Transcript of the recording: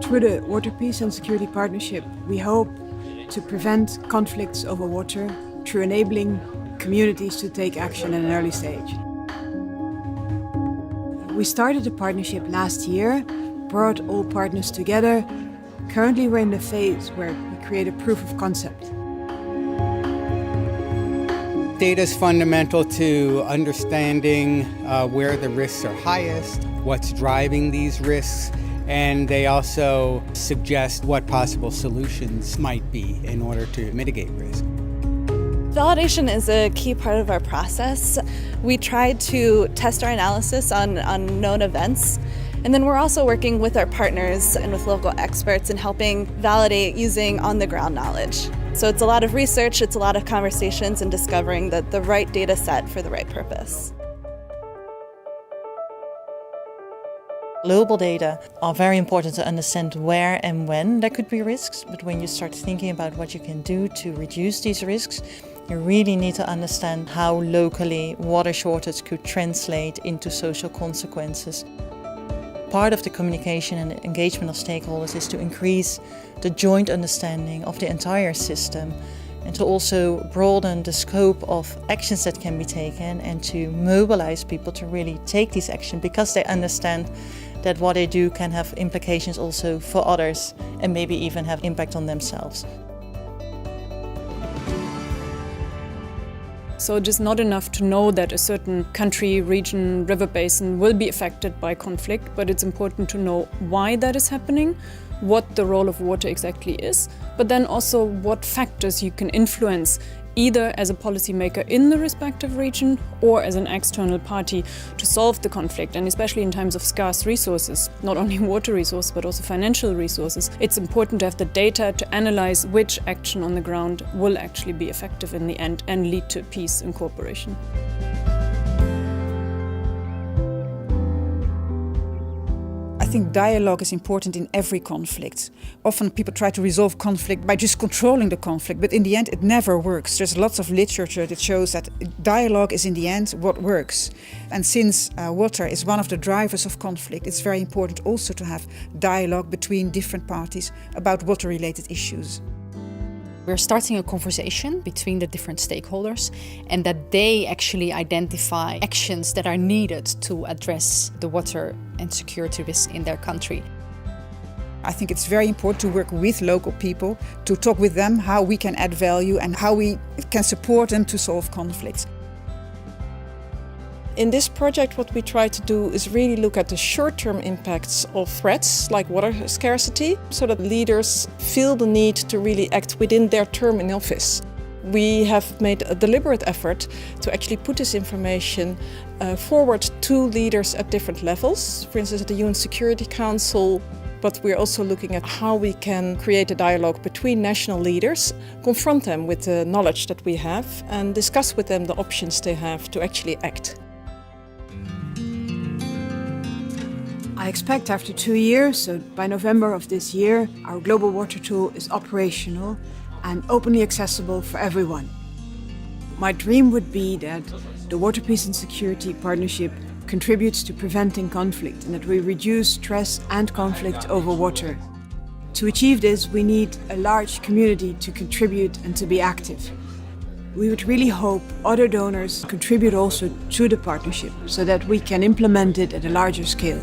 Through the Water, Peace and Security Partnership, we hope to prevent conflicts over water through enabling communities to take action at an early stage. We started the partnership last year, brought all partners together. Currently we're in the phase where we create a proof of concept. Data is fundamental to understanding where the risks are highest, what's driving these risks, and they also suggest what possible solutions might be in order to mitigate risk. Validation is a key part of our process. We try to test our analysis on known events, and then we're also working with our partners and with local experts in helping validate using on-the-ground knowledge. So it's a lot of research, it's a lot of conversations and discovering the right data set for the right purpose. Global data are very important to understand where and when there could be risks, but when you start thinking about what you can do to reduce these risks, you really need to understand how locally water shortage could translate into social consequences. Part of the communication and engagement of stakeholders is to increase the joint understanding of the entire system and to also broaden the scope of actions that can be taken and to mobilize people to really take these actions because they understand that what they do can have implications also for others and maybe even have impact on themselves. So it is not enough to know that a certain country, region, river basin will be affected by conflict, but it's important to know why that is happening, what the role of water exactly is, but then also what factors you can influence either as a policymaker in the respective region or as an external party to solve the conflict. And especially in times of scarce resources, not only water resources but also financial resources, it's important to have the data to analyze which action on the ground will actually be effective in the end and lead to peace and cooperation. I think dialogue is important in every conflict. Often people try to resolve conflict by just controlling the conflict, but in the end it never works. There's lots of literature that shows that dialogue is in the end what works. And since water is one of the drivers of conflict, it's very important also to have dialogue between different parties about water-related issues. We're starting a conversation between the different stakeholders and that they actually identify actions that are needed to address the water and security risks in their country. I think it's very important to work with local people, to talk with them how we can add value and how we can support them to solve conflicts. In this project, what we try to do is really look at the short-term impacts of threats like water scarcity, so that leaders feel the need to really act within their term in office. We have made a deliberate effort to actually put this information forward to leaders at different levels, for instance at the UN Security Council, but we're also looking at how we can create a dialogue between national leaders, confront them with the knowledge that we have and discuss with them the options they have to actually act. I expect after 2 years, so by November of this year, our global water tool is operational and openly accessible for everyone. My dream would be that the Water, Peace and Security Partnership contributes to preventing conflict and that we reduce stress and conflict over water. To achieve this, we need a large community to contribute and to be active. We would really hope other donors contribute also to the partnership so that we can implement it at a larger scale.